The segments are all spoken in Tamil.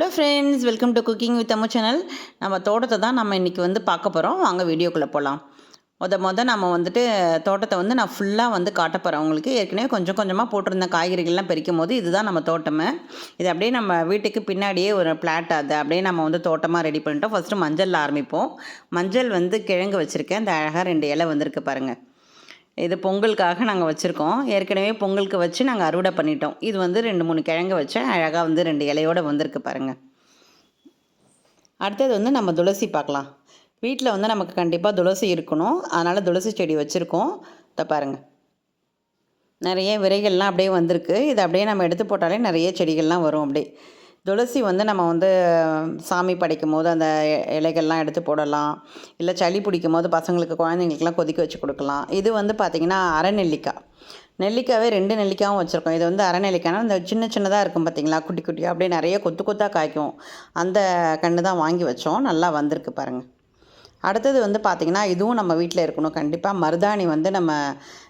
Hello friends, welcome to cooking with Ammu channel. நம்ம தோட்டத்தை தான் நம்ம இன்றைக்கி பார்க்க போகிறோம். வாங்க வீடியோக்குள்ளே போகலாம். நம்ம தோட்டத்தை நான் ஃபுல்லாக காட்ட போகிறேன் உங்களுக்கு. ஏற்கனவே கொஞ்சம் கொஞ்சமாக போட்டிருந்த காய்கறிகள்லாம் பறிக்கும் போது இதுதான் நம்ம தோட்டமே. இது அப்படியே நம்ம வீட்டுக்கு பின்னாடியே ஒரு பிளாட், அதை அப்படியே நம்ம தோட்டமாக ரெடி பண்ணிட்டோம். ஃபஸ்ட்டு மஞ்சளில் ஆரம்பிப்போம். மஞ்சள் கிழங்கு வச்சுருக்கேன். இந்த அழகாக 2 இலை வந்திருக்கு பாருங்கள். இது பொங்கலுக்காக நாங்கள் வச்சுருக்கோம். ஏற்கனவே பொங்கலுக்கு வச்சு நாங்கள் அறுவடை பண்ணிட்டோம். இது 2 3 கிழங்கு வச்சேன். அழகாக 2 இலையோடு வந்திருக்கு பாருங்கள். அடுத்தது நம்ம துளசி பார்க்கலாம். வீட்டில் நமக்கு கண்டிப்பாக துளசி இருக்கணும். அதனால் துளசி செடி வச்சுருக்கோம். இதை பாருங்கள், நிறைய விதைகள்லாம் அப்படியே வந்திருக்கு. இதை அப்படியே நம்ம எடுத்து போட்டாலே நிறைய செடிகள்லாம் வரும். அப்படியே துளசி நம்ம சாமி படைக்கும் போது அந்த இலைகள்லாம் எடுத்து போடலாம். இல்லை சளி பிடிக்கும் போது பசங்களுக்கு, குழந்தைங்களுக்குலாம் கொதிக்க வச்சு கொடுக்கலாம். இது பார்த்திங்கன்னா அரைநெல்லிக்காய். நெல்லிக்காவே 2 நெல்லிக்காயும் வச்சுருக்கோம். இது அரைநெல்லிக்காய்னா இந்த சின்ன சின்னதாக இருக்கும் பார்த்திங்களா, குட்டி குட்டியாக அப்படியே நிறைய கொத்து கொத்தாக காய்க்கும். அந்த கன்று தான் வாங்கி வச்சோம். நல்லா வந்திருக்கு பாருங்கள். அடுத்தது பார்த்திங்கன்னா இதுவும் நம்ம வீட்டில் இருக்கணும். கண்டிப்பாக மருதாணி நம்ம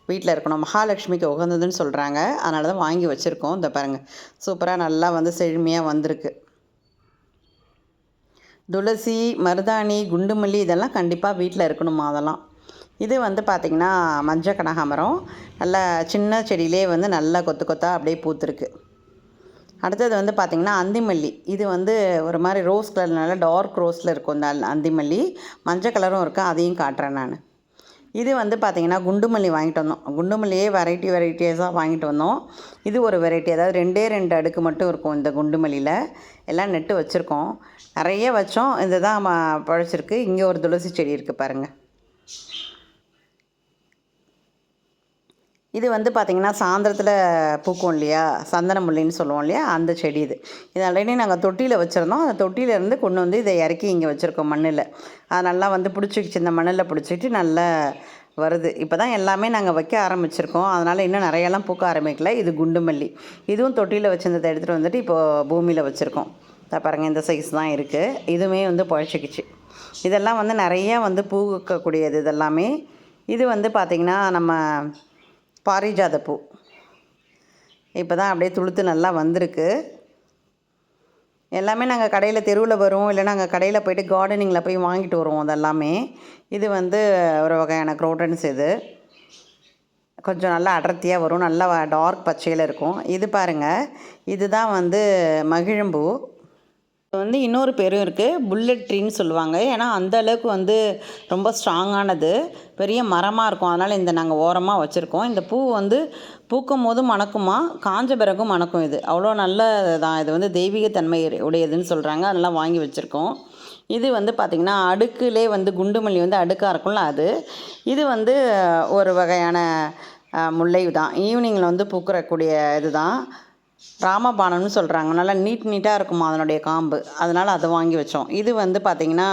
வீட்டில் இருக்கணும். மகாலட்சுமிக்கு உகந்ததுன்னு சொல்கிறாங்க. அதனால தான் வாங்கி வச்சுருக்கோம். இந்த பாருங்கள், சூப்பராக நல்லா செழுமையாக வந்திருக்கு. துளசி, மருதாணி, குண்டுமல்லி இதெல்லாம் கண்டிப்பாக வீட்டில் இருக்கணுமா. அதெல்லாம் இது பார்த்திங்கன்னா மஞ்சள் கனகாமரம். நல்லா சின்ன செடியிலே நல்லா கொத்து கொத்தாக அப்படியே பூத்துருக்கு. அடுத்தது பார்த்திங்கன்னா அந்திமல்லி. இது ஒரு மாதிரி ரோஸ் கலர், நல்லா டார்க் ரோஸில் இருக்கும் இந்த அந்திமல்லி. மஞ்சள் கலரும் இருக்குது, அதையும் காட்டுறேன் நான். இது பார்த்திங்கன்னா குண்டுமல்லி வாங்கிட்டு வந்தோம். குண்டுமல்லியே வெரைட்டிஸாக வாங்கிட்டு வந்தோம். இது ஒரு வெரைட்டி, அதாவது 2 அடுக்கு மட்டும் இருக்கும் இந்த குண்டுமல்லியில். எல்லாம் நெட்டு வச்சுருக்கோம். நிறைய வச்சோம். இது தான் பழச்சிருக்கு. இங்கே ஒரு துளசி செடி இருக்குது பாருங்கள். இது பார்த்திங்கன்னா சாயந்தரத்தில் பூக்கும் இல்லையா, சந்தன முல்லைன்னு சொல்லுவோம் இல்லையா, அந்த செடி இது. இது ஆல்ரெடி நாங்கள் தொட்டியில் வச்சுருந்தோம். அந்த தொட்டியிலேருந்து கொண்டு இதை இறக்கி இங்கே வச்சுருக்கோம் மண்ணில். அது நல்லா பிடிச்சிக்கிச்சு. இந்த மண்ணில் பிடிச்சிட்டு நல்லா வருது. இப்போ தான் எல்லாமே நாங்கள் வைக்க ஆரம்பிச்சிருக்கோம். அதனால் இன்னும் நிறையெல்லாம் பூக்க ஆரம்பிக்கல. இது குண்டுமல்லி. இதுவும் தொட்டியில் வச்சுருந்ததை எடுத்துகிட்டு இப்போது பூமியில் வச்சுருக்கோம். பாருங்கள், இந்த சைஸ் தான் இருக்குது. இதுவுமே பழச்சிக்கிச்சு. இதெல்லாம் நிறையா பூக்கக்கூடியது இதெல்லாமே. இது பார்த்திங்கன்னா நம்ம பாரிஜாத பூ. இப்போ தான் அப்படியே துளுத்து நல்லா வந்திருக்கு. எல்லாமே நாங்கள் கடையில் தெருவில் வரும், இல்லை நாங்கள் கடையில் போய்ட்டு கார்டனிங்கில் போய் வாங்கிட்டு வருவோம். அதெல்லாமே இது ஒரு வகையான குரோட்டன்ஸ். இது கொஞ்சம் நல்லா அடர்த்தியாக வரும், நல்லா டார்க் பச்சையில் இருக்கும். இது பாருங்கள், இதுதான் மகிழம்பூ. இன்னொரு பேரும் இருக்குது, புல்லட் ட்ரீன்னு சொல்லுவாங்க. ஏன்னா அந்த அளவுக்கு ரொம்ப ஸ்ட்ராங்கானது, பெரிய மரமாக இருக்கும். அதனால் இந்த நாங்கள் ஓரமாக வச்சுருக்கோம். இந்த பூ பூக்கும் போது மணக்குமா, காஞ்ச பிறகும் மணக்கும். இது அவ்வளோ நல்ல தான். இது தெய்வீகத்தன்மை உடையதுன்னு சொல்கிறாங்க. அதெல்லாம் வாங்கி வச்சுருக்கோம். இது பார்த்திங்கன்னா அடுக்குலே குண்டுமல்லி அடுக்காக இருக்கும்ல அது. இது ஒரு வகையான முல்லை தான். ஈவினிங்கில் பூக்கக்கூடிய இது தான். ராமபானம்னு சொல்கிறாங்க. நல்லா நீட்டாக இருக்குமா அதனுடைய காம்பு. அதனால் அதை வாங்கி வச்சோம். இது பார்த்திங்கன்னா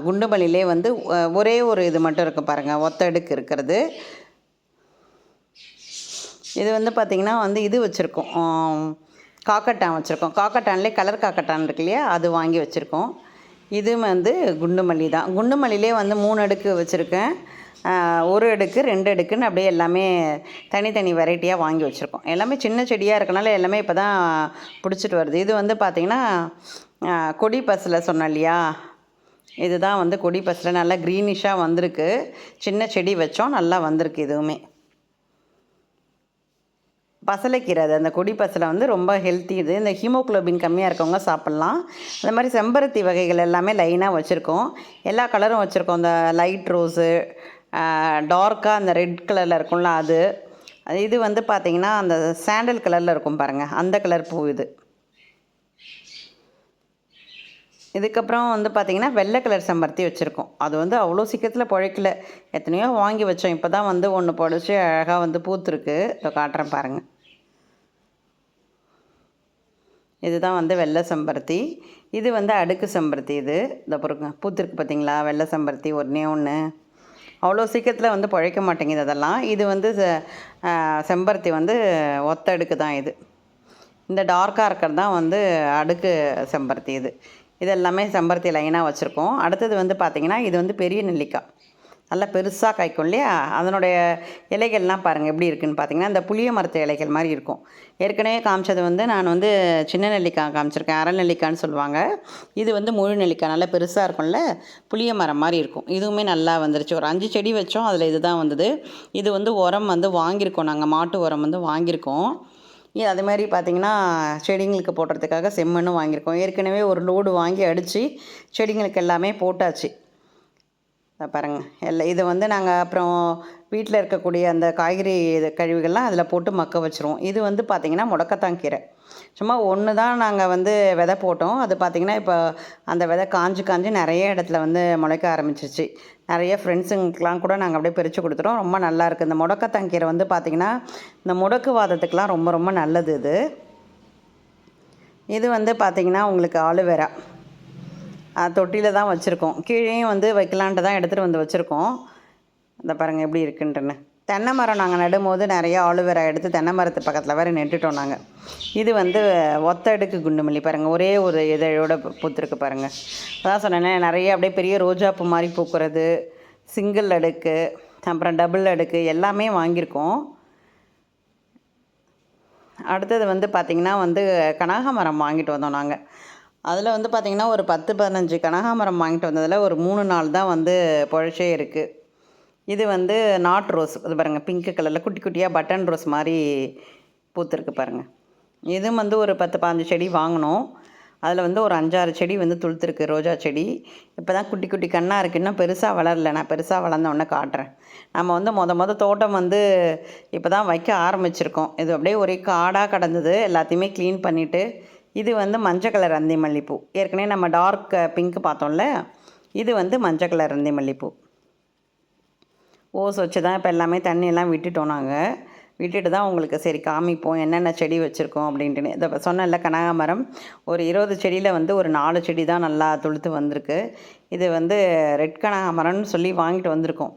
குண்டுமல்லியிலே ஒரே ஒரு இது மட்டும் இருக்குது பாருங்கள், ஒத்த அடுக்கு இருக்கிறது. இது பார்த்திங்கன்னா இது வச்சுருக்கோம், காக்கட்டான் வச்சுருக்கோம். காக்கட்டான்லேயே கலர் காக்கட்டான் இருக்கு இல்லையா, அது வாங்கி வச்சுருக்கோம். இது குண்டுமல்லி தான். குண்டுமல்லியிலே 3 அடுக்கு வச்சுருக்கேன். 1 அடுக்கு 2 அடுக்குன்னு அப்படியே எல்லாமே தனித்தனி வெரைட்டியாக வாங்கி வச்சுருக்கோம். எல்லாமே சின்ன செடியாக இருக்கனால எல்லாமே இப்போ தான் பிடிச்சிட்டு வருது. இது பார்த்திங்கன்னா கொடி பசலை சொன்னேன் இல்லையா, இதுதான் கொடி பசலை. நல்லா க்ரீனிஷாக வந்திருக்கு. சின்ன செடி வச்சோம், நல்லா வந்திருக்கு. இதுவுமே பசலைக்கீரை. அது அந்த கொடி பசலை ரொம்ப ஹெல்த்தி. இது இந்த ஹீமோக்ளோபின் கம்மியாக இருக்கவங்க சாப்பிட்லாம். அந்த மாதிரி செம்பருத்தி வகைகள் எல்லாமே லைனாக வச்சுருக்கோம். எல்லா கலரும் வச்சுருக்கோம். இந்த லைட் ரோஸு, டார்க்காக அந்த ரெட் கலரில் இருக்கும்ல அது. இது பார்த்திங்கன்னா அந்த சாண்டல் கலரில் இருக்கும் பாருங்கள், அந்த கலர் பூ இது. இதுக்கப்புறம் பார்த்திங்கன்னா வெள்ளை கலர் செம்பருத்தி வச்சுருக்கோம். அது அவ்வளோ சீக்கிரத்தில் பிழைக்கல. எத்தனையோ வாங்கி வச்சோம். இப்போ தான் ஒன்று பொழைச்சி அழகாக பூத்துருக்கு. இப்போ காட்டுறேன் பாருங்கள். இதுதான் வெள்ளை செம்பருத்தி. இது அடுக்கு செம்பருத்தி. இது இந்த பொருங்க பூத்துருக்கு பார்த்திங்களா, வெள்ளை செம்பருத்தி ஒன்று. அவ்வளோ சீக்கிரத்தில் பிழைக்க மாட்டேங்குது அதெல்லாம். இது செம்பருத்தி ஒத்த அடுக்கு தான். இது இந்த டார்க்காக இருக்கிறது தான் அடுக்கு செம்பருத்தி. இது எல்லாமே செம்பருத்தி லைனாக வச்சுருக்கோம். அடுத்தது பார்த்திங்கன்னா இது பெரிய நெல்லிக்காய். நல்லா பெருசாக காய்க்கும் இல்லையா, அதனுடைய இலைகள்லாம் பாருங்கள் எப்படி இருக்குதுன்னு பார்த்தீங்கன்னா இந்த புளிய மரத்து இலைகள் மாதிரி இருக்கும். ஏற்கனவே காமிச்சது வந்து நான் வந்து சின்ன நெல்லிக்காய் காமிச்சிருக்கேன், அரை நெல்லிக்காய்ன்னு சொல்லுவாங்க. இது வந்து முழு நெல்லிக்காய் நல்லா பெருசாக இருக்கும்ல, புளிய மரம் மாதிரி இருக்கும். இதுவுமே நல்லா வந்துருச்சு. ஒரு 5 செடி வச்சோம், அதில் இது தான் வந்தது. இது வந்து உரம் வந்து வாங்கியிருக்கோம், நாங்கள் மாட்டு உரம் வந்து வாங்கியிருக்கோம். அது மாதிரி பார்த்திங்கன்னா செடிங்களுக்கு போடுறதுக்காக செம்மண்ணும் வாங்கியிருக்கோம். ஏற்கனவே ஒரு லோடு வாங்கி அடித்து செடிங்களுக்கு எல்லாமே போட்டாச்சு. பாருங்கள் இதை வந்து நாங்கள் அப்புறம் வீட்டில் இருக்கக்கூடிய அந்த காய்கறி கழிவுகள்லாம் அதில் போட்டு மக்க வச்சுருவோம். இது வந்து பார்த்திங்கன்னா முடக்கத்தான் கீரை. சும்மா ஒன்று தான் நாங்கள் வந்து விதை போட்டோம். அது பார்த்திங்கன்னா இப்போ அந்த விதை காஞ்சு காஞ்சு நிறைய இடத்துல வந்து முளைக்க ஆரம்பிச்சிருச்சு. நிறைய ஃப்ரெண்ட்ஸுங்களுக்கெலாம் கூட நாங்கள் அப்படியே பிரித்து கொடுத்துட்டோம். ரொம்ப நல்லாயிருக்கு. இந்த முடக்கத்தான் கீரை வந்து பார்த்திங்கன்னா இந்த முடக்குவாதத்துக்கெலாம் ரொம்ப ரொம்ப நல்லது. இது வந்து பார்த்திங்கன்னா உங்களுக்கு ஆலுவேரா தொட்டியில் தான் வச்சுருக்கோம். கீழேயும் வந்து வைக்கலான்ட்டு தான் எடுத்துகிட்டு வந்து வச்சுருக்கோம். இந்த பாருங்கள் எப்படி இருக்குன்ட்டுன்னு. தென்னை மரம் நாங்கள் நடும்போது நிறைய ஆலுவேரா எடுத்து தென்னை மரத்து பக்கத்தில் வேறு நட்டுட்டோம் நாங்கள். இது வந்து ஒத்த அடுக்கு குண்டுமல்லி பாருங்கள், ஒரே ஒரு இதழோட பூத்துருக்கு பாருங்கள். அதான் சொன்னேன்னே, நிறைய அப்படியே பெரிய ரோஜாப்பூ மாதிரி பூக்கிறது, சிங்கிள் அடுக்கு, அப்புறம் டபுள் அடுக்கு எல்லாமே வாங்கியிருக்கோம். அடுத்தது வந்து பார்த்திங்கன்னா வந்து கனகாமரம் வாங்கிட்டு வந்தோம் நாங்கள். அதில் வந்து பார்த்திங்கன்னா ஒரு 10-15 கனகாமரம் வாங்கிட்டு வந்ததில் ஒரு 3 நாள் தான் வந்து பொழைச்சே இருக்குது. இது வந்து நாட் ரோஸ், இது பாருங்கள் பிங்க் கலரில் குட்டி குட்டியாக பட்டன் ரோஸ் மாதிரி பூத்துருக்கு பாருங்கள். இதுவும் வந்து ஒரு 10-15 செடி வாங்கினோம். அதில் வந்து ஒரு 5-6 செடி வந்து துளுத்துருக்கு ரோஜா செடி. இப்போ தான் குட்டி குட்டி கண்ணாக இருக்குது, இன்னும் பெருசாக வளரல. நான் பெருசாக வளர்ந்தோடனே காட்டுறேன். நம்ம வந்து மொதல் தோட்டம் வந்து இப்போ தான் வைக்க ஆரம்பிச்சிருக்கோம். இது அப்படியே ஒரே காடாக கிடந்தது, எல்லாத்தையுமே க்ளீன் பண்ணிவிட்டு. இது வந்து மஞ்சள் கலர் அந்தி மல்லிப்பூ. ஏற்கனவே நம்ம டார்க் பிங்க் பார்த்தோம்ல, இது வந்து மஞ்சள் கலர் அந்தி மல்லிப்பூ. ஓஸ் வச்சு தான் இப்போ எல்லாமே தண்ணியெல்லாம் விட்டுட்டோம் நாங்கள். விட்டுட்டு தான் உங்களுக்கு சரி காமிப்போம் என்னென்ன செடி வச்சுருக்கோம் அப்படின்ட்டுன்னு. இதை சொன்னேன்ல கனகாமரம், ஒரு 20 செடியில் வந்து ஒரு 4 செடி தான் நல்லா துளுத்து வந்திருக்கு. இது வந்து ரெட் கனகாமரம்னு சொல்லி வாங்கிட்டு வந்திருக்கோம்.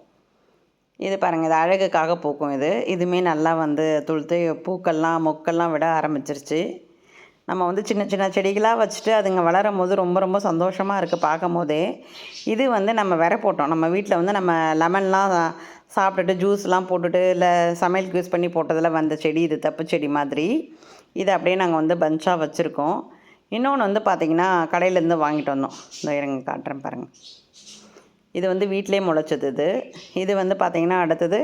இது பாருங்கள், இது அழகுக்காக பூக்கும். இதுவுமே நல்லா வந்து துளுத்து பூக்கள்லாம் மொக்கெல்லாம் விட ஆரம்பிச்சிருச்சு. நம்ம வந்து சின்ன சின்ன செடிகளாக வச்சுட்டு அதுங்க வளரும் போது ரொம்ப ரொம்ப சந்தோஷமாக இருக்குது பார்க்கும் போதே. இது வந்து நம்ம விரை போட்டோம். நம்ம வீட்டில் வந்து நம்ம லெமன்லாம் சாப்பிட்டுட்டு ஜூஸ்லாம் போட்டுட்டு இல்லை சமையலுக்கு யூஸ் பண்ணி போட்டதில் வந்த செடி இது, தப்பு செடி மாதிரி. இதை அப்படியே நாங்கள் வந்து பஞ்சாக வச்சுருக்கோம். இன்னொன்று வந்து பார்த்திங்கன்னா கடையிலேருந்து வாங்கிட்டு வந்தோம். இந்த இருங்க காட்டுறேன் பாருங்கள். இது வந்து வீட்டிலே முளைச்சது. இது வந்து பார்த்திங்கன்னா அடுத்தது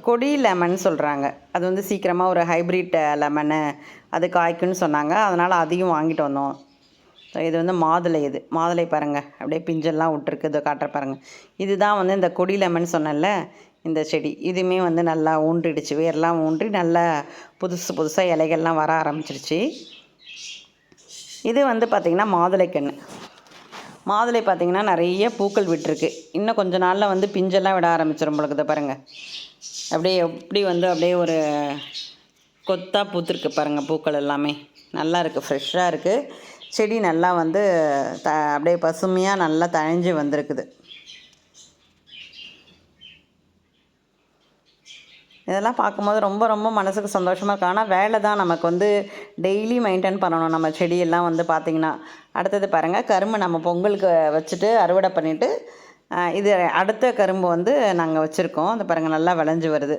கொடி லெமன் சொல்கிறாங்க. அது வந்து சீக்கிரமாக ஒரு ஹைப்ரிட் லெமனு அது காய்க்குன்னு சொன்னாங்க. அதனால் அதையும் வாங்கிட்டு வந்தோம். இது வந்து மாதுளை. இது மாதுளை பாருங்கள், அப்படியே பிஞ்செல்லாம் விட்டுருக்கு. இதை காட்டுற பாருங்கள். இதுதான் வந்து இந்த கொடி லெமன் சொன்னேன்ல, இந்த செடி. இதுவுமே வந்து நல்லா ஊன்றிடுச்சு, வேர்லாம் ஊன்றி நல்லா புதுசாக இலைகள்லாம் வர ஆரம்பிச்சிருச்சு. இது வந்து பார்த்திங்கன்னா மாதுளை கன்று. மாதுளை பார்த்திங்கன்னா நிறைய பூக்கள் விட்டுருக்கு. இன்னும் கொஞ்சம் நாளில் வந்து பிஞ்செல்லாம் விட ஆரம்பிச்சிடும் பொழுது. பாருங்கள் அப்படியே எப்படி வந்து அப்படியே ஒரு கொத்தாக பூத்துருக்கு பாருங்கள். பூக்கள் எல்லாமே நல்லா இருக்குது, ஃப்ரெஷ்ஷாக இருக்குது. செடி நல்லா வந்து அப்படியே பசுமையாக நல்லா தழைஞ்சு வந்திருக்குது. இதெல்லாம் பார்க்கும்போது ரொம்ப ரொம்ப மனதுக்கு சந்தோஷமாக இருக்குது. ஆனால் வேலை தான், நமக்கு வந்து டெய்லி மெயின்டைன் பண்ணணும் நம்ம செடியெல்லாம் வந்து பார்த்திங்கன்னா. அடுத்தது பாருங்கள், கரும்பு நம்ம பொங்கலுக்கு வச்சுட்டு அறுவடை பண்ணிவிட்டு இது அடுத்த கரும்பு வந்து நாங்கள் வச்சுருக்கோம். அந்த பாருங்கள் நல்லா விளைஞ்சி வருது.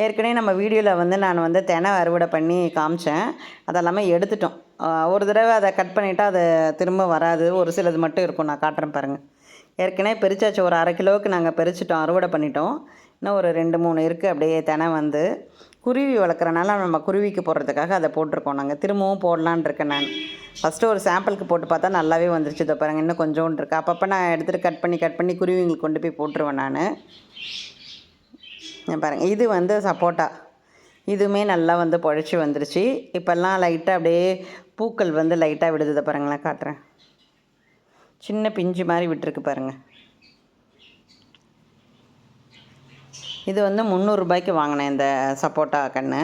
ஏற்கனவே நம்ம வீடியோவில் வந்து நான் வந்து தெனை அறுவடை பண்ணி காமிச்சேன். அதெல்லாமே எடுத்துட்டோம். ஒரு தடவை அதை கட் பண்ணிவிட்டால் அது திரும்ப வராது, ஒரு சிலது மட்டும் இருக்கும். நான் காட்டுறேன் பாருங்கள். ஏற்கனவே பறிச்சாச்சு, ஒரு 1/2 கிலோவுக்கு நாங்கள் பறிச்சிட்டோம், அறுவடை பண்ணிட்டோம். இன்னும் ஒரு 2-3 இருக்குது அப்படியே தெனை வந்து. குருவி வளர்க்குறனால நம்ம குருவிக்கு போடுறதுக்காக அதை போட்டிருக்கோம். நாங்கள் திரும்பவும் போடலான் இருக்கேன். நான் ஃபஸ்ட்டு ஒரு சாம்பிளுக்கு போட்டு பார்த்தா நல்லாவே வந்துருச்சு. இதை பாருங்கள், இன்னும் கொஞ்சோண்டு இருக்குது. அப்பப்போ நான் எடுத்துகிட்டு கட் பண்ணி குருவிங்களுக்கு கொண்டு போய் போட்டுருவேன் நான். பாருங்கள், இது வந்து சப்போட்டா. இதுவுமே நல்லா வந்து பொழைச்சி வந்துருச்சு. இப்போல்லாம் லைட்டாக அப்படியே பூக்கள் வந்து லைட்டாக விடுது. இதை பாருங்களேன், காட்டுறேன். சின்ன பிஞ்சு மாதிரி விட்டுருக்கு பாருங்கள். இது வந்து 300 ரூபாய்க்கு வாங்கினேன் இந்த சப்போட்டா கன்று.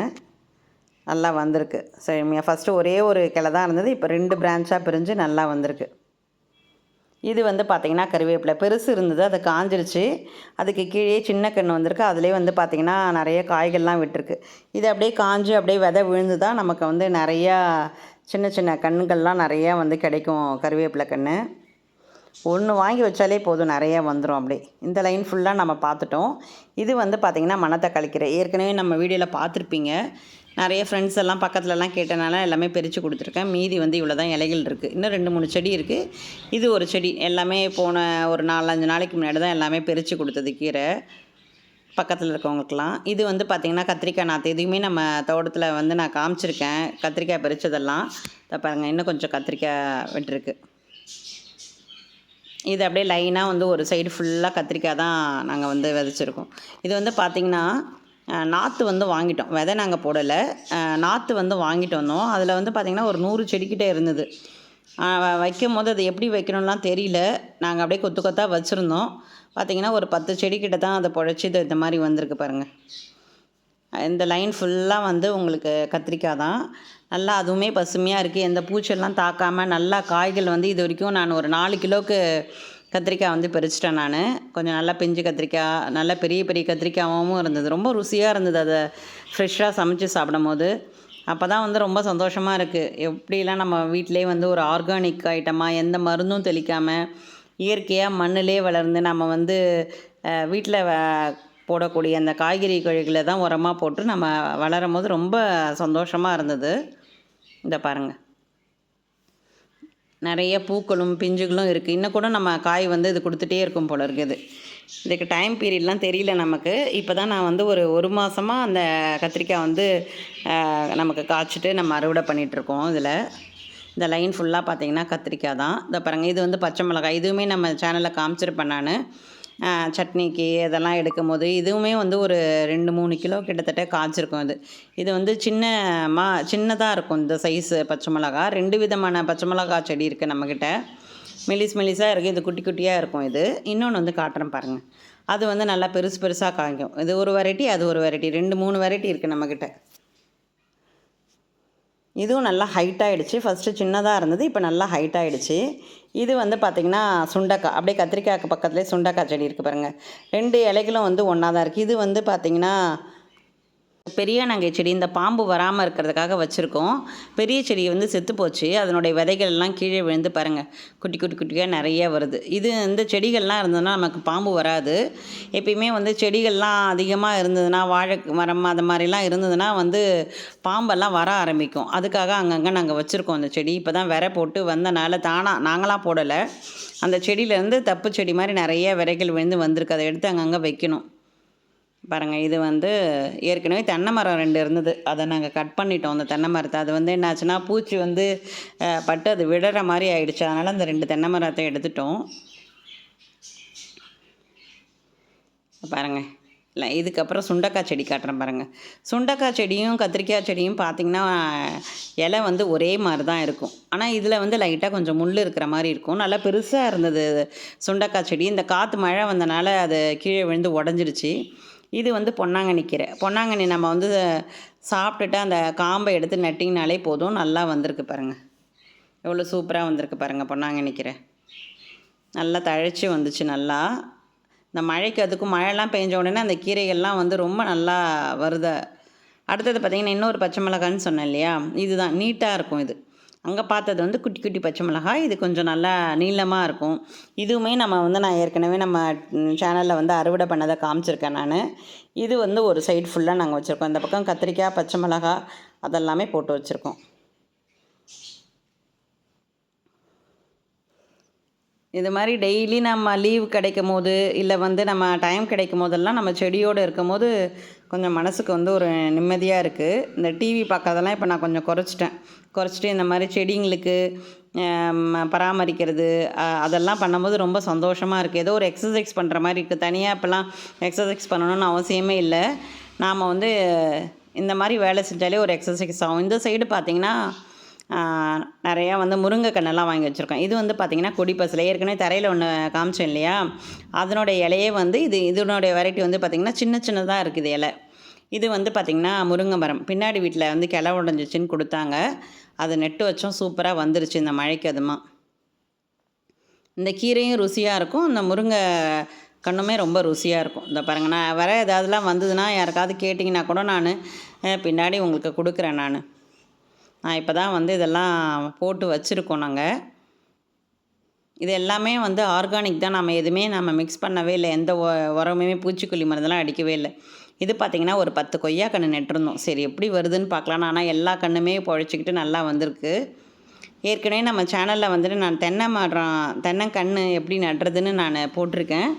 நல்லா வந்திருக்கு. சரி, ஃபஸ்ட்டு ஒரே ஒரு கிளை தான் இருந்தது, இப்போ 2 பிரான்ச்சாக பிரிஞ்சு நல்லா வந்திருக்கு. இது வந்து பார்த்திங்கன்னா கருவேப்பிலை பெருசு இருந்தது, அது காஞ்சிருச்சு. அதுக்கு கீழே சின்ன கன்று வந்திருக்கு. அதிலே வந்து பார்த்திங்கன்னா நிறைய காய்கள்லாம் விட்டுருக்கு. இது அப்படியே காஞ்சு அப்படியே விதை விழுந்து தான் நமக்கு வந்து நிறையா சின்ன சின்ன கன்றுகள்லாம் நிறையா வந்து கிடைக்கும் கருவேப்பிலை கன்று. ஒன்று வாங்கி வச்சாலே போதும், நிறைய வந்துடும் அப்படியே. இந்த லைன் ஃபுல்லாக நம்ம பார்த்துட்டோம். இது வந்து பார்த்திங்கன்னா மணத்தக்காளி கீரை. ஏற்கனவே நம்ம வீடியோவில் பார்த்துருப்பீங்க. நிறைய ஃப்ரெண்ட்ஸ் எல்லாம் பக்கத்துலலாம் கேட்டனால எல்லாமே பிரித்து கொடுத்துருக்கேன். மீதி வந்து இவ்வளோ தான் இலைகள் இருக்குது. இன்னும் 2, 3 செடி இருக்குது. இது ஒரு செடி. எல்லாமே போன ஒரு 4, 5 நாளைக்கு முன்னாடி தான் எல்லாமே பிரித்து கொடுத்தது கீரை பக்கத்தில் இருக்கவங்களுக்கெல்லாம். இது வந்து பார்த்திங்கன்னா கத்திரிக்காய் நாற்று. எதுவுமே நம்ம தோட்டத்தில் வந்து நான் காமிச்சிருக்கேன். கத்திரிக்காய் பறித்ததெல்லாம் இதை பாருங்கள். இன்னும் கொஞ்சம் கத்திரிக்காய் விட்டுருக்கு. இது அப்படியே லைனாக வந்து ஒரு சைடு ஃபுல்லாக கத்திரிக்காய் தான் நாங்கள் வந்து விதைச்சிருக்கோம். இது வந்து பார்த்திங்கன்னா நாற்று வந்து வாங்கிட்டோம். விதை நாங்கள் போடலை, நாற்று வந்து வாங்கிட்டு வந்தோம். அதில் வந்து பார்த்திங்கன்னா ஒரு 100 செடிக்கிட்டே இருந்தது. வைக்கும் போது அது எப்படி வைக்கணும்லாம் தெரியல. நாங்கள் அப்படியே கொத்து கொத்தாக வச்சுருந்தோம். பார்த்திங்கன்னா ஒரு 10 செடிக்கிட்ட தான் அதை பொழைச்சி இது இந்த மாதிரி வந்திருக்கு பாருங்கள். இந்த லைன் ஃபுல்லாக வந்து உங்களுக்கு கத்திரிக்காய் தான். நல்லா அதுவுமே பசுமையாக இருக்குது. எந்த பூச்செல்லாம் தாக்காமல் நல்லா காய்கள் வந்து இது வரைக்கும் நான் ஒரு 4 கிலோவுக்கு கத்திரிக்காய் வந்து பறிச்சிட்டேன் நான். கொஞ்சம் நல்லா பிஞ்சு கத்திரிக்காய், நல்லா பெரிய பெரிய கத்திரிக்காயாகவும் இருந்தது. ரொம்ப ருசியாக இருந்தது அதை ஃப்ரெஷ்ஷாக சமைச்சு சாப்பிடும்போது. அப்போ தான் வந்து ரொம்ப சந்தோஷமாக இருக்குது. எப்படிலாம் நம்ம வீட்டிலே வந்து ஒரு ஆர்கானிக் ஐட்டமாக எந்த மருந்தும் தெளிக்காமல் இயற்கையாக மண்ணிலே வளர்ந்து நம்ம வந்து வீட்டில் போடக்கூடிய அந்த காய்கறி கழிகளை தான் உரமாக போட்டு நம்ம வளரும் போது ரொம்ப சந்தோஷமாக இருந்தது. இந்த பாருங்கள், நிறைய பூக்களும் பிஞ்சுகளும் இருக்குது. இன்னும் கூட நம்ம காய் வந்து இது கொடுத்துட்டே இருக்கும் போல இருக்குது. இதுக்கு டைம் பீரியட்லாம் தெரியல நமக்கு. இப்போ தான் நான் வந்து ஒரு மாதமாக அந்த கத்திரிக்காய் வந்து நமக்கு காய்ச்சிட்டு நம்ம அறுவடை பண்ணிகிட்ருக்கோம். இதில் இந்த லைன் ஃபுல்லாக பார்த்திங்கன்னா கத்திரிக்காய் தான். இதை பாருங்கள், இது வந்து பச்சை மிளகாய். இதுவுமே நம்ம சேனலில் காமிச்சிருப்பேன் நான். சட்னிக்கு இதெல்லாம் எடுக்கும் போது இதுவுமே வந்து ஒரு 2, 3 கிலோ கிட்டத்தட்ட காய்ச்சிருக்கும். இது வந்து சின்னதாக இருக்கும் இந்த சைஸு பச்சை மிளகா. 2 விதமான பச்சை மிளகா செடி இருக்குது நம்மக்கிட்ட. மெலிசாக இருக்குது, இது குட்டி குட்டியாக இருக்கும். இது இன்னொன்று வந்து காட்டுறேன் பாருங்கள். அது வந்து நல்லா பெருசு பெருசாக காய்க்கும். இது ஒரு வெரைட்டி, அது ஒரு வெரைட்டி, 2, 3 வெரைட்டி இருக்குது நம்மக்கிட்ட. இதுவும் நல்லா ஹைட் ஆகிடுச்சு. ஃபஸ்ட்டு சின்னதாக இருந்தது, இப்போ நல்லா ஹைட் ஆகிடுச்சு. இது வந்து பார்த்திங்கன்னா சுண்டக்காய். அப்படியே கத்திரிக்காய்க்கு பக்கத்துலேயே சுண்டக்காய் செடி இருக்குது பாருங்கள். 2 இலைகளும் வந்து ஒன்றா தான் இருக்குது. இது வந்து பார்த்திங்கன்னா பெரியானங்கை செடி. இந்த பாம்பு வராமல் இருக்கிறதுக்காக வச்சுருக்கோம். பெரிய செடி வந்து செத்து போச்சு. அதனுடைய விதைகள் எல்லாம் கீழே விழுந்து பாருங்கள், குட்டி குட்டி குட்டியாக நிறைய வருது. இந்த செடிகள்லாம் இருந்ததுன்னா நமக்கு பாம்பு வராது. எப்பயுமே வந்து செடிகள்லாம் அதிகமாக இருந்ததுன்னா, வாழை மரம் அது மாதிரிலாம் இருந்ததுன்னா வந்து பாம்பெல்லாம் வர ஆரம்பிக்கும். அதுக்காக அங்கங்கே நாங்கள் வச்சுருக்கோம் அந்த செடி. இப்போ தான் விரை போட்டு வந்தனால நாங்களாம் போடலை. அந்த செடியிலேருந்து தப்பு செடி மாதிரி நிறைய விதைகள் விழுந்து வந்திருக்கு. அதை எடுத்து அங்கங்கே வைக்கணும். பாருங்கள், இது வந்து ஏற்கனவே தென்னை மரம் 2 இருந்தது. அதை நாங்கள் கட் பண்ணிட்டோம் அந்த தென்னை மரத்தை. அது வந்து என்னாச்சுன்னா பூச்சி வந்து பட்டு அது விடுற மாதிரி ஆயிடுச்சு. அதனால் அந்த 2 தென்னை மரத்தை எடுத்துட்டோம். பாருங்கள், இல்லை இதுக்கப்புறம் சுண்டக்காய் செடி காட்டுறேன் பாருங்கள். சுண்டக்காய் செடியும் கத்திரிக்காய் செடியும் பார்த்திங்கன்னா இலை வந்து ஒரே மாதிரி தான் இருக்கும். ஆனால் இதில் வந்து லைட்டாக கொஞ்சம் முள் இருக்கிற மாதிரி இருக்கும். நல்லா பெருசாக இருந்தது சுண்டக்காய் செடி. இந்த காற்று மழை வந்தனால அது கீழே விழுந்து உடஞ்சிருச்சு. இது வந்து பொன்னாங்கண்ணி கீரை. பொன்னாங்கண்ணி நம்ம வந்து சாப்பிட்டுட்டு அந்த காம்பை எடுத்து நட்டிங்கனாலே போதும். நல்லா வந்திருக்கு பாருங்கள், எவ்வளோ சூப்பராக வந்திருக்கு பாருங்கள் பொன்னாங்கண்ணி கீரை. நல்லா தழைச்சி வந்துச்சு. நல்லா இந்த மழைக்கு அதுக்கும் மழைலாம் பெஞ்ச உடனே அந்த கீரைகள்லாம் வந்து ரொம்ப நல்லா வருது. அடுத்தது பார்த்திங்கன்னா இன்னொரு பச்சை மிளகான்னு சொன்னேன் இல்லையா, இதுதான் நீட்டாக இருக்கும். இது அங்கே பார்த்தது வந்து குட்டி குட்டி பச்சை மிளகாய். இது கொஞ்சம் நல்லா நீளமாக இருக்கும். இதுவுமே நான் ஏற்கனவே நம்ம சேனலில் வந்து அறுவடை பண்ணதை காமிச்சிருக்கேன் நான். இது வந்து ஒரு சைடு ஃபுல்லாக நாங்கள் வச்சுருக்கோம். இந்த பக்கம் கத்திரிக்காய், பச்சை மிளகாய் அதெல்லாமே போட்டு வச்சுருக்கோம். இது மாதிரி டெய்லி நம்ம லீவ் கிடைக்கும் போது, இல்லை வந்து நம்ம டைம் கிடைக்கும் போதெல்லாம் நம்ம செடியோடு இருக்கும் போது கொஞ்சம் மனசுக்கு வந்து ஒரு நிம்மதியாக இருக்குது. இந்த டிவி பார்க்கறதெல்லாம் இப்போ நான் கொஞ்சம் குறைச்சிட்டு இந்த மாதிரி செடிங்களுக்கு பராமரிக்கிறது அதெல்லாம் பண்ணும்போது ரொம்ப சந்தோஷமாக இருக்குது. ஏதோ ஒரு எக்ஸசைஸ் பண்ணுற மாதிரி இருக்குது. தனியாக இப்போல்லாம் எக்ஸசைஸ் பண்ணணும்னு அவசியமே இல்லை. நாம் வந்து இந்த மாதிரி வேலை செஞ்சாலே ஒரு எக்ஸசைஸ் ஆகும். இந்த சைடு பார்த்திங்கன்னா நிறையா வந்து முருங்கை கண்ணெல்லாம் வாங்கி வச்சுருக்கோம். இது வந்து பார்த்திங்கன்னா கொடி பசலை. ஏற்கனவே தரையில் ஒன்று காமிச்சேன் இல்லையா, அதனுடைய இலையே வந்து இதனுடைய வெரைட்டி வந்து பார்த்திங்கன்னா சின்னதாக இருக்குது இலை. இது வந்து பார்த்திங்கன்னா முருங்கை மரம். பின்னாடி வீட்டில் வந்து கிளை உடஞ்சிச்சின்னு கொடுத்தாங்க. அதை நெட்டு வச்சோம், சூப்பராக வந்துருச்சு இந்த மழைக்கு. அதுமா இந்த கீரையும் ருசியாக இருக்கும், இந்த முருங்கை கண்ணுமே ரொம்ப ருசியாக இருக்கும். இந்த பாருங்கள், நான் வர ஏதாவதுலாம் வந்ததுன்னா யாருக்காவது கேட்டிங்கன்னா கூட நான் பின்னாடி உங்களுக்கு கொடுக்குறேன். நான் இப்போ தான் வந்து இதெல்லாம் போட்டு வச்சுருக்கோம் நாங்கள். இது எல்லாமே வந்து ஆர்கானிக் தான். நம்ம எதுவுமே மிக்ஸ் பண்ணவே இல்லை. எந்த உரமுமே பூச்சிக்கொல்லி மருந்தெல்லாம் அடிக்கவே இல்லை. இது பார்த்திங்கன்னா ஒரு 10 கொய்யா கன்று நட்டிருந்தோம். சரி எப்படி வருதுன்னு பார்க்கலாம். ஆனால் எல்லா கன்றுமே பொழைச்சிக்கிட்டு நல்லா வந்திருக்கு. ஏற்கனவே நம்ம சேனலில் வந்துட்டு நான் தென்னங்கன்று எப்படி நடுறதுன்னு நான் போட்டிருக்கேன்,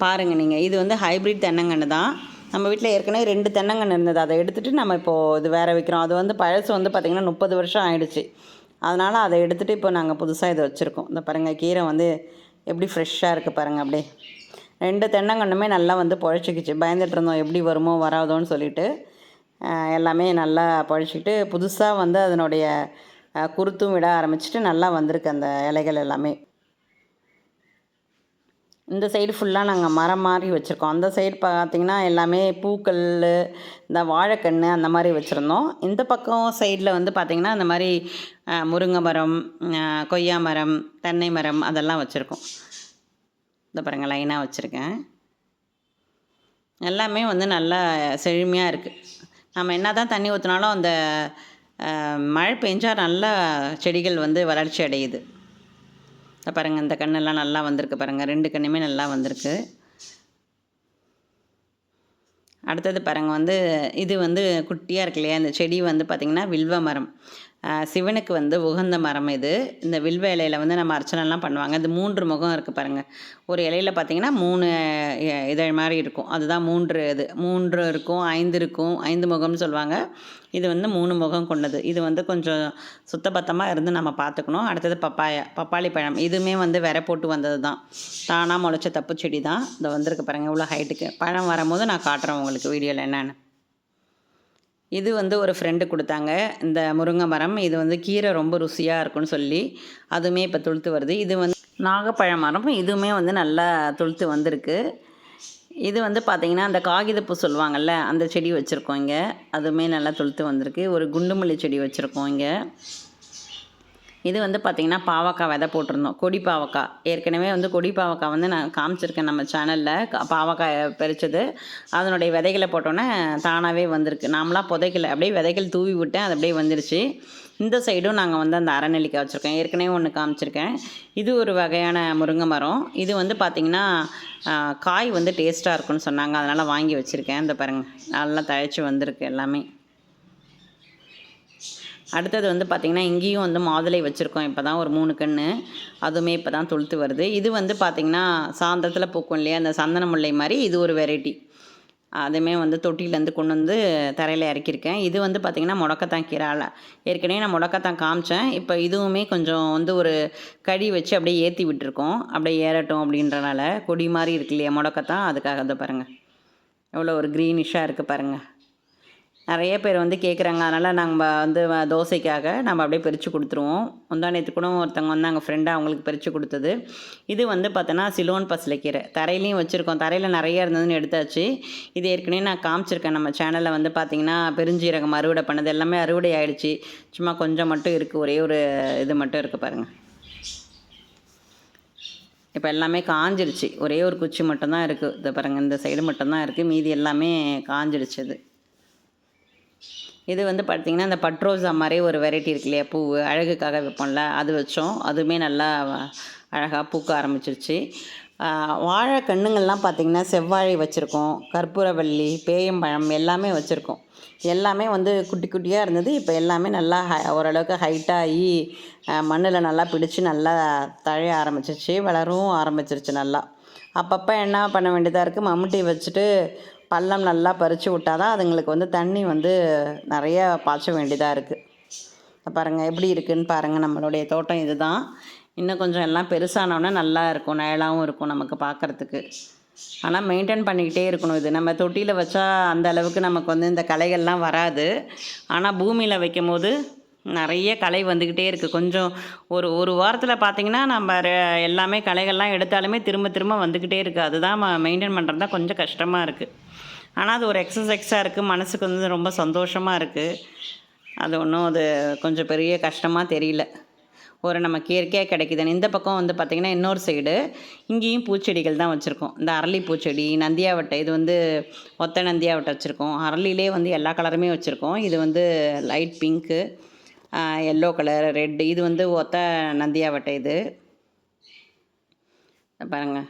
பாருங்கள் நீங்கள். இது வந்து ஹைப்ரிட் தென்னங்கன்று தான். நம்ம வீட்டில் ஏற்கனவே 2 தென்னங்கன்று இருந்தது. அதை எடுத்துகிட்டு நம்ம இப்போது இது வேறு வைக்கிறோம். அது வந்து பழசு வந்து பார்த்திங்கன்னா 30 வருஷம் ஆயிடுச்சு. அதனால் அதை எடுத்துகிட்டு இப்போ நாங்கள் புதுசாக இதை வச்சுருக்கோம். இந்த பாருங்கள், கீரை வந்து எப்படி ஃப்ரெஷ்ஷாக இருக்குது பாருங்கள். அப்படியே 2 தென்னங்கன்றுமே நல்லா வந்து பொழைச்சிக்கிச்சு. பயந்துட்டு இருந்தோம் எப்படி வருமோ வராதோன்னு சொல்லிட்டு. எல்லாமே நல்லா பொழைச்சிக்கிட்டு புதுசாக வந்து அதனுடைய குருத்தும் விட ஆரம்பிச்சிட்டு நல்லா வந்திருக்கு அந்த இலைகள் எல்லாமே. இந்த சைடு ஃபுல்லாக நாங்கள் மரம் மாதிரி வச்சுருக்கோம். அந்த சைடு பார்த்திங்கன்னா எல்லாமே பூக்கள், இந்த வாழைக்கன்று அந்த மாதிரி வச்சுருந்தோம். இந்த பக்கம் சைடில் வந்து பார்த்திங்கன்னா இந்த மாதிரி முருங்கை மரம், கொய்யா மரம், தென்னை மரம் அதெல்லாம் வச்சுருக்கோம். இந்த பாருங்கள், லைனாக வச்சுருக்கேன். எல்லாமே வந்து நல்லா செழுமையாக இருக்குது. நம்ம என்ன தான் தண்ணி ஊற்றினாலும் அந்த மழை பெஞ்சால் நல்லா செடிகள் வந்து வளர்ச்சி அடையுது. பாருங்கள், இந்த கண்ணெல்லாம் நல்லா வந்திருக்கு பாருங்கள். 2 கன்றுமே நல்லா வந்திருக்கு. அடுத்தது பாருங்கள், வந்து இது வந்து குட்டியாக இருக்கு இல்லையா, இந்த செடி வந்து பார்த்திங்கன்னா வில்வ மரம். சிவனுக்கு வந்து உகந்த மரம் இது. இந்த வில்வ இலையில் வந்து நம்ம அர்ச்சனைலாம் பண்ணுவாங்க. இது 3 முகம் இருக்குது பாருங்கள். ஒரு இலையில் பார்த்திங்கன்னா 3 இதழ் மாதிரி இருக்கும். அதுதான் 3 இருக்கும், 5 இருக்கும். 5 முகம்னு சொல்லுவாங்க. இது வந்து 3 முகம் கொண்டது. இது வந்து கொஞ்சம் சுத்தபத்தமாக இருந்து நம்ம பார்த்துக்கணும். அடுத்தது பப்பாளி பழம். இதுவுமே வந்து விரை போட்டு வந்தது தான். தானாக முளைச்ச தப்பு செடி தான். இதை வந்திருக்கு பாருங்கள் இவ்வளோ ஹைட்டுக்கு. பழம் வரும்போது நான் காட்டுறேன் உங்களுக்கு வீடியோவில் என்னென்னு. இது வந்து ஒரு ஃப்ரெண்டு கொடுத்தாங்க, இந்த முருங்கை மரம். இது வந்து கீரை ரொம்ப ருசியாக இருக்குன்னு சொல்லி அதுவுமே இப்போ துளுத்து வருது. இது வந்து நாகப்பழ மரம். இதுவுமே வந்து நல்லா துளுத்து வந்திருக்கு. இது வந்து பார்த்திங்கன்னா அந்த காகிதப்பூ சொல்லுவாங்கள்ல, அந்த செடி வச்சுருக்கோம் இங்கே. அதுவுமே நல்லா துளுத்து வந்திருக்கு. ஒரு குண்டுமல்லி செடி வச்சுருக்கோம் இங்கே. இது வந்து பார்த்திங்கன்னா பாவக்காய் விதை போட்டிருந்தோம், கொடி பாவக்காய். ஏற்கனவே வந்து கொடி பாவக்காய் வந்து நான் காமிச்சிருக்கேன் நம்ம சேனலில். பாவக்காய் பறித்தது, அதனுடைய விதைகளை போட்டோன்னே தானாகவே வந்திருக்கு. நாமளாக புதைக்கல, அப்படியே விதைகள் தூவி விட்டேன், அது அப்படியே வந்துருச்சு. இந்த சைடும் நாங்கள் வந்து அந்த அரைநெல்லிக்காய் வச்சுருக்கோம், ஏற்கனவே ஒன்று காமிச்சிருக்கேன். இது ஒரு வகையான முருங்கை மரம். இது வந்து பார்த்திங்கன்னா காய் வந்து டேஸ்ட்டாக இருக்குன்னு சொன்னாங்க, அதனால் வாங்கி வச்சுருக்கேன். இந்த பாருங்கள், நல்லா தழைச்சி வந்திருக்கு எல்லாமே. அடுத்தது வந்து பார்த்திங்கன்னா இங்கேயும் வந்து மாதுளை வச்சுருக்கோம். இப்போ தான் ஒரு 3 கன்று, அதுவுமே இப்போ தான் துளுத்து வருது. இது வந்து பார்த்திங்கன்னா சாயந்தரத்தில் பூக்கும் இல்லையா, அந்த சந்தன முல்லை மாதிரி. இது ஒரு வெரைட்டி. அதுவுமே வந்து தொட்டிலேருந்து கொண்டு வந்து தரையில் இறக்கியிருக்கேன். இது வந்து பார்த்திங்கன்னா முடக்கத்தான் கீரை. ஏற்கனவே நான் முடக்கத்தான் காமிச்சேன். இப்போ இதுவுமே கொஞ்சம் வந்து ஒரு கடி வச்சு அப்படியே ஏற்றி விட்டுருக்கோம். அப்படியே ஏறட்டும் அப்படின்றனால. கொடி மாதிரி இருக்கு இல்லையா முடக்கத்தான், அதுக்காக தான் பாருங்கள் எவ்வளோ ஒரு க்ரீனிஷாக இருக்குது பாருங்கள். நிறைய பேர் வந்து கேட்குறாங்க, அதனால் நாங்கள் வந்து தோசைக்காக நம்ம அப்படியே பறித்து கொடுத்துருவோம். முந்தானேத்து கூட ஒருத்தவங்க வந்து எங்கள் ஃப்ரெண்டாக அவங்களுக்கு பறித்து கொடுத்தது. இது வந்து பார்த்தோன்னா சிலோன் பசலைக்கீரை. தரையிலையும் வச்சுருக்கோம், தரையில் நிறைய இருந்ததுன்னு எடுத்தாச்சு. இது ஏற்கனவே நான் காமிச்சிருக்கேன் நம்ம சேனலில். வந்து பார்த்திங்கன்னா பெருஞ்சீரகம் அறுவடை பண்ணது எல்லாமே அறுவடை ஆகிடுச்சு. சும்மா கொஞ்சம் மட்டும் இருக்குது, ஒரே ஒரு இது மட்டும் இருக்குது பாருங்கள். இப்போ எல்லாமே காஞ்சிடுச்சு, ஒரே ஒரு குச்சி மட்டும்தான் இருக்குது. இதை பாருங்கள், இந்த சைடு மட்டும்தான் இருக்குது, மீதி எல்லாமே காஞ்சிடுச்சு. இது வந்து பார்த்திங்கன்னா இந்த பட்ரோஸா மாதிரி ஒரு வெரைட்டி இருக்கு இல்லையா, பூ அழகுக்காக வைப்போம்ல, அது வச்சோம். அதுவுமே நல்லா அழகாக பூக்க ஆரம்பிச்சிருச்சு. வாழை கன்றுங்கள்லாம் பார்த்திங்கன்னா செவ்வாழை வச்சுருக்கோம், கற்பூரவள்ளி, பேயம்பழம் எல்லாமே வச்சுருக்கோம். எல்லாமே வந்து குட்டி குட்டியாக இருந்தது. இப்போ எல்லாமே நல்லா ஓரளவுக்கு ஹைட்டாகி மண்ணில் நல்லா பிடிச்சி நல்லா தழைய ஆரம்பிச்சிருச்சு, வளரவும் ஆரம்பிச்சிருச்சு நல்லா. அப்பப்போ என்ன பண்ண வேண்டியதாக இருக்குது, மம்முட்டி வச்சுட்டு பள்ளம் நல்லா பறித்து விட்டால் தான் அதுங்களுக்கு வந்து தண்ணி வந்து நிறையா பாய்ச்ச வேண்டியதாக இருக்குது. பாருங்கள் எப்படி இருக்குதுன்னு பாருங்கள். நம்மளுடைய தோட்டம் இது தான். இன்னும் கொஞ்சம் எல்லாம் பெருசானோன்னா நல்லா இருக்கும், நிழலாகவும் இருக்கும் நமக்கு பார்க்குறதுக்கு. ஆனால் மெயின்டைன் பண்ணிக்கிட்டே இருக்கணும். இது நம்ம தொட்டியில் வச்சா அந்த அளவுக்கு நமக்கு வந்து இந்த களைகள்லாம் வராது. ஆனால் பூமியில் வைக்கும் போது நிறைய களை வந்துக்கிட்டே இருக்குது. கொஞ்சம் ஒரு வாரத்தில் பார்த்திங்கன்னா நம்ம எல்லாமே களைகள்லாம் எடுத்தாலுமே திரும்ப திரும்ப வந்துக்கிட்டே இருக்குது. அதுதான் மெயின்டைன் பண்ணுறது தான் கொஞ்சம் கஷ்டமாக இருக்குது. ஆனால் அது ஒரு எக்ஸசைஸாக இருக்குது, மனசுக்கு வந்து ரொம்ப சந்தோஷமாக இருக்குது. அது ஒன்றும் அது கொஞ்சம் பெரிய கஷ்டமாக தெரியல. ஒரு நமக்கு இயற்கையாக கிடைக்குதுன்னு. இந்த பக்கம் வந்து பார்த்திங்கன்னா இன்னொரு சைடு இங்கேயும் பூச்செடிகள் தான் வச்சுருக்கோம். இந்த அரளி பூச்செடி, நந்தியாவட்டை, இது வந்து ஒத்த நந்தியாவட்டை வச்சுருக்கோம். அரளிலே வந்து எல்லா கலருமே வச்சுருக்கோம். இது வந்து light pink, yellow colour, red. இது வந்து ஒத்த நந்தியாவட்டை. இது பாருங்கள்.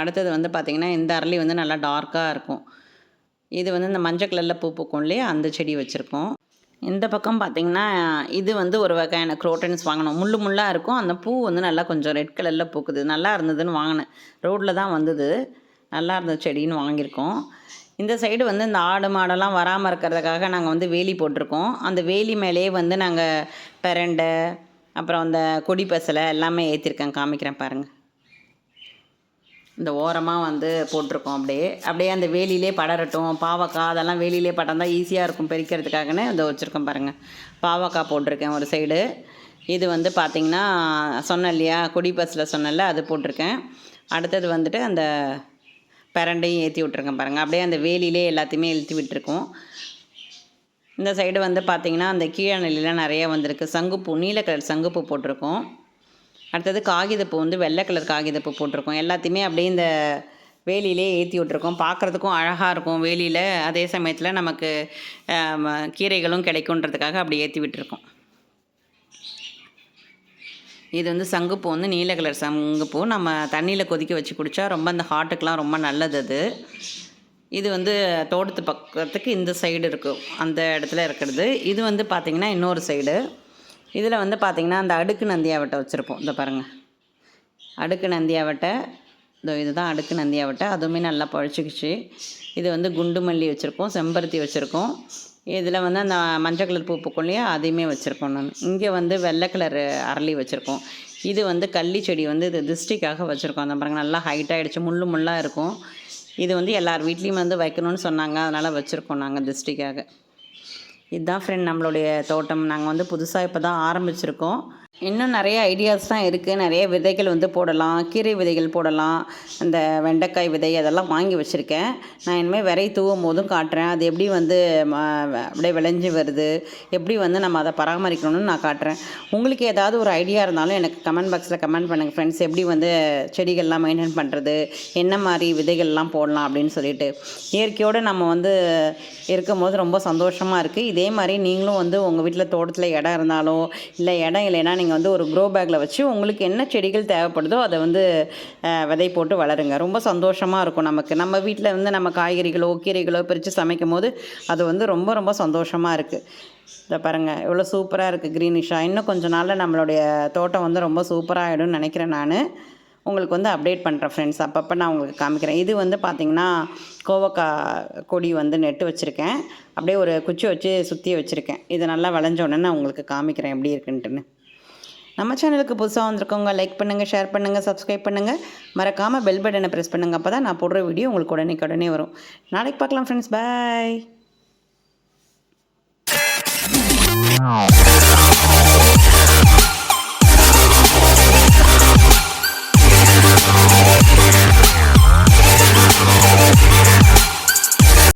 அடுத்தது வந்து பார்த்திங்கன்னா இந்த அரளி வந்து நல்லா டார்க்காக இருக்கும். இது வந்து இந்த மஞ்சள் கலரில் பூ பூக்கும் இல்லையா, அந்த செடி வச்சுருக்கோம். இந்த பக்கம் பார்த்திங்கன்னா இது வந்து ஒரு வகையான குரோட்டன்ஸ் வாங்கினோம். முள்ளு முள்ளாக இருக்கும். அந்த பூ வந்து நல்லா கொஞ்சம் ரெட் கலரில் பூக்குது. நல்லா இருந்ததுன்னு வாங்கினேன். ரோட்டில் தான் வந்தது. நல்லா இருந்த செடின்னு வாங்கியிருக்கோம். இந்த சைடு வந்து இந்த ஆடு மாடெல்லாம் வராமல் இருக்கிறதுக்காக நாங்கள் வந்து வேலி போட்டிருக்கோம். அந்த வேலி மேலேயே வந்து நாங்கள் பெரண்டை, அப்புறம் அந்த கொடி பசலை எல்லாமே ஏற்றிருக்கேன், காமிக்கிறேன் பாருங்கள். இந்த ஓரமாக வந்து போட்டிருக்கோம். அப்படியே அந்த வேலியிலே படரட்டும். பாவக்காய் அதெல்லாம் வேலியிலே படர்ந்தால் ஈஸியாக இருக்கும் பறிக்கிறதுக்காகன்னு இதை வச்சுருக்கோம் பாருங்கள். பாவக்காய் போட்டிருக்கேன் ஒரு சைடு. இது வந்து பார்த்திங்கன்னா சொன்னேன் இல்லையா, கொடி பஸ்ஸில் சொன்னேன்ல, அது போட்டிருக்கேன். அடுத்தது வந்துட்டு அந்த பிரண்டையும் ஏற்றி விட்ருக்கேன் பாருங்கள். அப்படியே அந்த வேலியிலே எல்லாத்தையுமே இழுத்து விட்டுருக்கோம். இந்த சைடு வந்து பார்த்திங்கன்னா அந்த கீழநிலையில் நிறையா வந்திருக்கு. சங்குப்பூ, நீல கலர் சங்குப்பூ போட்டிருக்கோம். அடுத்தது காகிதப்பூ வந்து வெள்ளை கலர் காகிதப்பூ போட்டிருக்கோம். எல்லாத்தையுமே அப்படியே இந்த வேலியிலே ஏற்றி விட்ருக்கோம். பார்க்குறதுக்கும் அழகாக இருக்கும் வேலியில். அதே சமயத்தில் நமக்கு கீரைகளும் கிடைக்குன்றதுக்காக அப்படி ஏற்றி விட்டுருக்கோம். இது வந்து சங்குப்பூ வந்து நீல கலர் சங்குப்பூ. நம்ம தண்ணியில் கொதிக்க வச்சு குடித்தா ரொம்ப அந்த ஹார்ட்டுக்கெலாம் ரொம்ப நல்லது அது. இது வந்து தோட்டத்து பக்கத்துக்கு இந்த சைடு இருக்கும், அந்த இடத்துல இருக்கிறது. இது வந்து பார்த்திங்கன்னா இன்னொரு சைடு. இதில் வந்து பார்த்திங்கன்னா அந்த அடுக்கு நந்தியாவட்டை வச்சுருப்போம். இந்த பாருங்கள், அடுக்கு நந்தியாவட்டை. இதுதான் அடுக்கு நந்தியாவட்டை. அதுவுமே நல்லா பழச்சிக்கிச்சு. இது வந்து குண்டு மல்லி வச்சுருக்கோம், செம்பருத்தி வச்சுருக்கோம். இதில் வந்து அந்த மஞ்சள் கலர் பூ பூக்கும் இல்லையா, அதையுமே வச்சுருக்கோம் நான். இங்கே வந்து வெள்ளை கலர் அரளி வச்சுருக்கோம். இது வந்து கள்ளி செடி வந்து இது திருஷ்டிக்காக வச்சுருக்கோம். அந்த பாருங்கள், நல்லா ஹைட்டாகிடுச்சு, முள்ளாக இருக்கும். இது வந்து எல்லார் வீட்லேயும் வந்து வைக்கணும்னு சொன்னாங்க, அதனால் வச்சுருக்கோம் நாங்கள் திருஷ்டிக்காக. இதுதான் ஃப்ரெண்ட் நம்மளுடைய தோட்டம். நாங்கள் வந்து புதுசாக இப்போ தான் ஆரம்பிச்சிருக்கோம். இன்னும் நிறைய ஐடியாஸ் தான் இருக்குது. நிறைய விதைகள் வந்து போடலாம், கீரை விதைகள் போடலாம். அந்த வெண்டைக்காய் விதை அதெல்லாம் வாங்கி வச்சுருக்கேன். நான் இனிமேல் விதை தூவும் போதும் காட்டுறேன். அது எப்படி வந்து அப்படியே விளைஞ்சி வருது, எப்படி வந்து நம்ம அதை பராமரிக்கணும்னு நான் காட்டுறேன். உங்களுக்கு ஏதாவது ஒரு ஐடியா இருந்தாலும் எனக்கு கமெண்ட் பாக்ஸில் கமெண்ட் பண்ணுங்கள் ஃப்ரெண்ட்ஸ். எப்படி வந்து செடிகள்லாம் மெயின்டைன் பண்ணுறது, என்ன மாதிரி விதைகள்லாம் போடலாம் அப்படின்னு சொல்லிட்டு. இயற்கையோடு நம்ம வந்து இருக்கும்போது ரொம்ப சந்தோஷமாக இருக்குது. இதே மாதிரி நீங்களும் வந்து உங்கள் வீட்டில் தோட்டத்தில் இடம் இருந்தாலோ, இல்லை இடம் இல்லைன்னா நீங்கள் வந்து ஒரு க்ரோ பேக்கில் வச்சு உங்களுக்கு என்ன செடிகள் தேவைப்படுதோ அதை வந்து விதை போட்டு வளருங்க. ரொம்ப சந்தோஷமாக இருக்கும் நமக்கு. நம்ம வீட்டில் வந்து நம்ம காய்கறிகளோ கீரைகளோ பிரித்து சமைக்கும் போது அது வந்து ரொம்ப ரொம்ப சந்தோஷமாக இருக்குது. இதை பாருங்கள், எவ்வளோ சூப்பராக இருக்குது க்ரீனிஷாக. இன்னும் கொஞ்சம் நாளில் நம்மளுடைய தோட்டம் வந்து ரொம்ப சூப்பராக ஆகிடும்னு நினைக்கிறேன். நான் உங்களுக்கு வந்து அப்டேட் பண்ணுறேன் ஃப்ரெண்ட்ஸ். அப்பப்போ நான் உங்களுக்கு காமிக்கிறேன். இது வந்து பார்த்திங்கன்னா கோவக்காய் கொடி வந்து நெட்டு வச்சுருக்கேன். அப்படியே ஒரு குச்சி வச்சு சுற்றி வச்சுருக்கேன். இது நல்லா விளைஞ்சோடனே நான் உங்களுக்கு காமிக்கிறேன் எப்படி இருக்குன்ட்டுன்னு. நம்ம சேனலுக்கு புதுசாக வந்திருக்கவங்க லைக் பண்ணுங்கள், ஷேர் பண்ணுங்கள், சப்ஸ்கிரைப் பண்ணுங்கள். மறக்காமல் பெல் பட்டனை ப்ரெஸ் பண்ணுங்கள். அப்போ தான் நான் போடுற வீடியோ உங்களுக்கு உடனே வரும். நாளைக்கு பார்க்கலாம் ஃப்ரெண்ட்ஸ். பாய்.